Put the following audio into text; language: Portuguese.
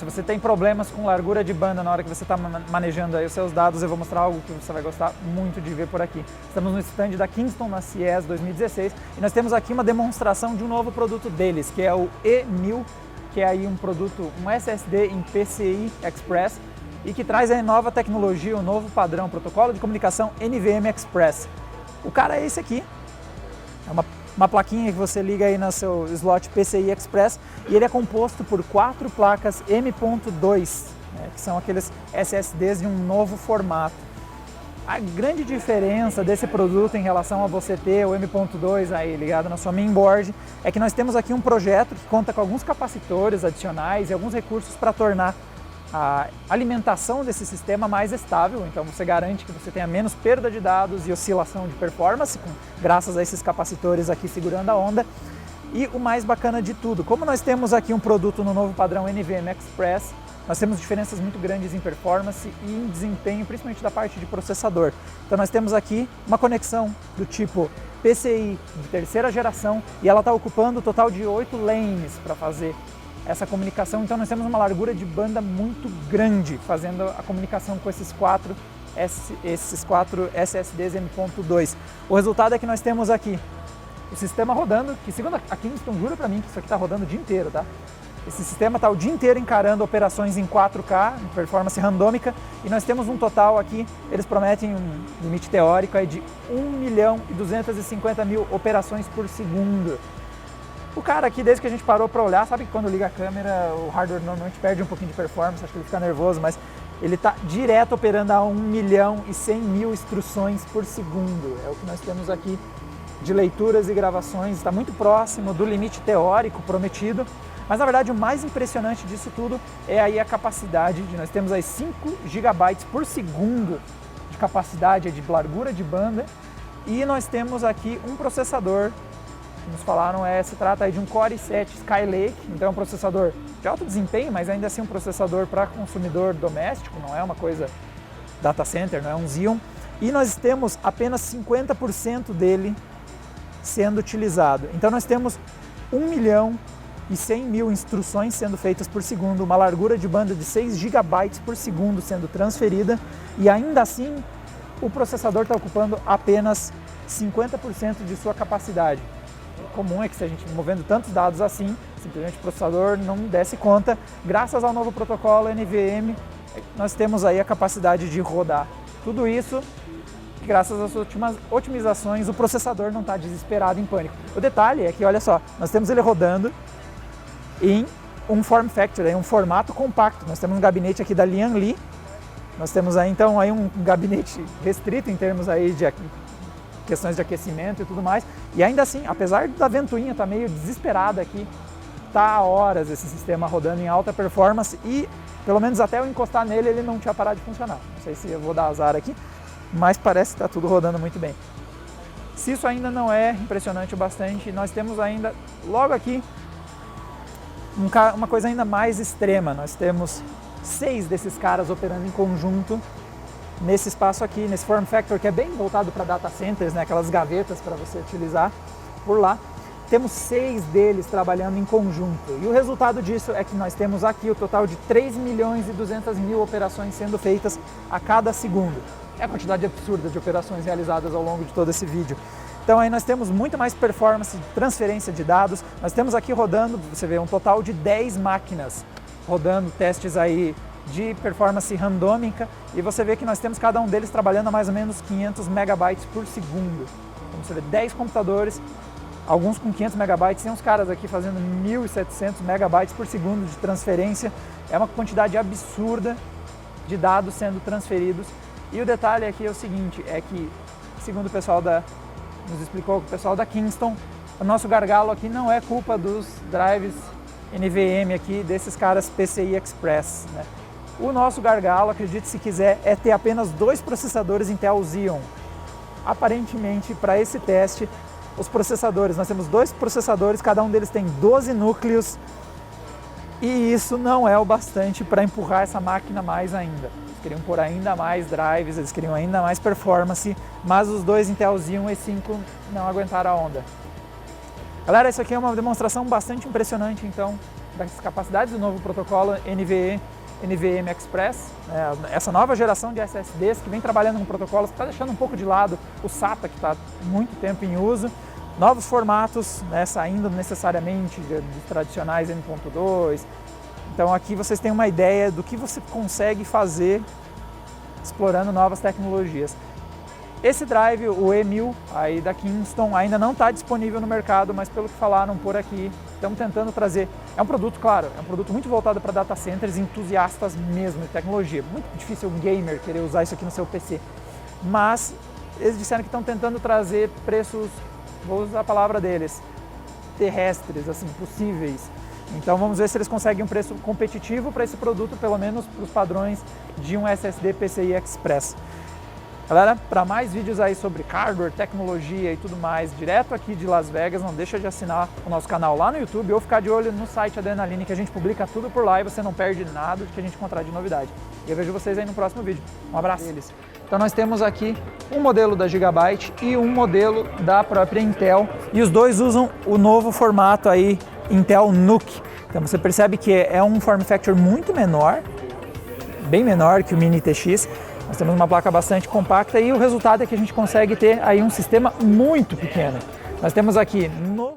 se você tem problemas com largura de banda na hora que você está manejando aí os seus dados, eu vou mostrar algo que você vai gostar muito de ver por aqui. Estamos no stand da Kingston na CES 2016 e nós temos aqui uma demonstração de um novo produto deles, que é o E1000, que é aí um produto, um SSD em PCI Express e que traz aí nova tecnologia, um novo padrão, protocolo de comunicação NVMe Express. O cara é esse aqui, é uma plaquinha que você liga aí no seu slot PCI Express e ele é composto por 4 placas M.2, né, que são aqueles SSDs de um novo formato. A grande diferença desse produto em relação a você ter o M.2 aí ligado na sua mainboard é que nós temos aqui um projeto que conta com alguns capacitores adicionais e alguns recursos para tornar a alimentação desse sistema mais estável, então você garante que você tenha menos perda de dados e oscilação de performance, graças a esses capacitores aqui segurando a onda. E o mais bacana de tudo, como nós temos aqui um produto no novo padrão NVMe Express, nós temos diferenças muito grandes em performance e em desempenho, principalmente da parte de processador. Então nós temos aqui uma conexão do tipo PCI de terceira geração e ela está ocupando um total de 8 lanes para fazer essa comunicação. Então nós temos uma largura de banda muito grande fazendo a comunicação com esses quatro SSDs M.2. O resultado é que nós temos aqui o sistema rodando, que segundo a Kingston jura para mim que isso aqui está rodando o dia inteiro, tá? Esse sistema está o dia inteiro encarando operações em 4K, em performance randômica, e nós temos um total aqui, eles prometem um limite teórico aí de 1.250.000 operações por segundo. O cara aqui, desde que a gente parou para olhar, sabe que quando liga a câmera o hardware normalmente perde um pouquinho de performance, acho que ele fica nervoso, mas ele está direto operando a 1.100.000 instruções por segundo. É o que nós temos aqui de leituras e gravações, está muito próximo do limite teórico prometido. Mas na verdade o mais impressionante disso tudo é aí a capacidade nós temos aí 5 GB por segundo de capacidade de largura de banda e nós temos aqui um processador, que nos falaram, se trata aí de um Core i7 Skylake, então é um processador de alto desempenho, mas ainda assim um processador para consumidor doméstico, não é uma coisa data center, não é um Xeon, e nós temos apenas 50% dele sendo utilizado. Então nós temos 1.100.000 instruções sendo feitas por segundo, uma largura de banda de 6 GB por segundo sendo transferida e ainda assim o processador está ocupando apenas 50% de sua capacidade. O comum é que se a gente movendo tantos dados assim, simplesmente o processador não desse conta. Graças ao novo protocolo NVMe, nós temos aí a capacidade de rodar tudo isso. Graças às últimas otimizações, o processador não está desesperado em pânico. O detalhe é que, olha só, nós temos ele rodando em um form factor, um formato compacto. Nós temos um gabinete aqui da Lian-Li, nós temos aí então aí um gabinete restrito em termos aí de questões de aquecimento e tudo mais, e ainda assim, apesar da ventoinha estar meio desesperada aqui, está há horas esse sistema rodando em alta performance e pelo menos até eu encostar nele ele não tinha parado de funcionar. Não sei se eu vou dar azar aqui, mas parece que está tudo rodando muito bem. Se isso ainda não é impressionante o bastante, nós temos ainda logo aqui uma coisa ainda mais extrema. Nós temos 6 desses caras operando em conjunto nesse espaço aqui, nesse form factor que é bem voltado para data centers, né? Aquelas gavetas para você utilizar por lá. Temos 6 deles trabalhando em conjunto e o resultado disso é que nós temos aqui o total de 3.200.000 operações sendo feitas a cada segundo. É a quantidade absurda de operações realizadas ao longo de todo esse vídeo. Então aí nós temos muito mais performance de transferência de dados. Nós temos aqui rodando, você vê, um total de 10 máquinas rodando testes aí de performance randômica e você vê que nós temos cada um deles trabalhando a mais ou menos 500 megabytes por segundo. Então você vê 10 computadores, alguns com 500 megabytes, tem uns caras aqui fazendo 1.700 megabytes por segundo de transferência. É uma quantidade absurda de dados sendo transferidos. E o detalhe aqui é o seguinte, é que, segundo o pessoal nos explicou o pessoal da Kingston, o nosso gargalo aqui não é culpa dos drives NVMe aqui, desses caras PCI Express, né? O nosso gargalo, acredite se quiser, é ter apenas 2 processadores Intel Xeon. Aparentemente, para esse teste, os processadores, nós temos 2 processadores, cada um deles tem 12 núcleos, e isso não é o bastante para empurrar essa máquina mais ainda. Eles queriam pôr ainda mais drives, eles queriam ainda mais performance, mas os 2 Intel Xeon E5 não aguentaram a onda. Galera, isso aqui é uma demonstração bastante impressionante, então das capacidades do novo protocolo NVMe Express, essa nova geração de SSDs que vem trabalhando com protocolos que está deixando um pouco de lado o SATA, que está muito tempo em uso, novos formatos, saindo necessariamente dos tradicionais M.2. Então aqui vocês têm uma ideia do que você consegue fazer explorando novas tecnologias. Esse drive, o E1000 aí da Kingston, ainda não está disponível no mercado, mas pelo que falaram por aqui, estamos tentando trazer. É um produto, claro, é um produto muito voltado para data centers, entusiastas mesmo de tecnologia. Muito difícil um gamer querer usar isso aqui no seu PC. Mas eles disseram que estão tentando trazer preços, vou usar a palavra deles, terrestres, assim, possíveis. Então vamos ver se eles conseguem um preço competitivo para esse produto, pelo menos para os padrões de um SSD PCI Express. Galera, para mais vídeos aí sobre hardware, tecnologia e tudo mais, direto aqui de Las Vegas, não deixa de assinar o nosso canal lá no YouTube ou ficar de olho no site Adrenaline, que a gente publica tudo por lá e você não perde nada do que a gente encontrar de novidade. E eu vejo vocês aí no próximo vídeo. Um abraço. Então nós temos aqui um modelo da Gigabyte e um modelo da própria Intel, e os dois usam o novo formato aí, Intel NUC. Então você percebe que é um form factor muito menor, bem menor que o Mini TX. Nós temos uma placa bastante compacta e o resultado é que a gente consegue ter aí um sistema muito pequeno. Nós temos aqui no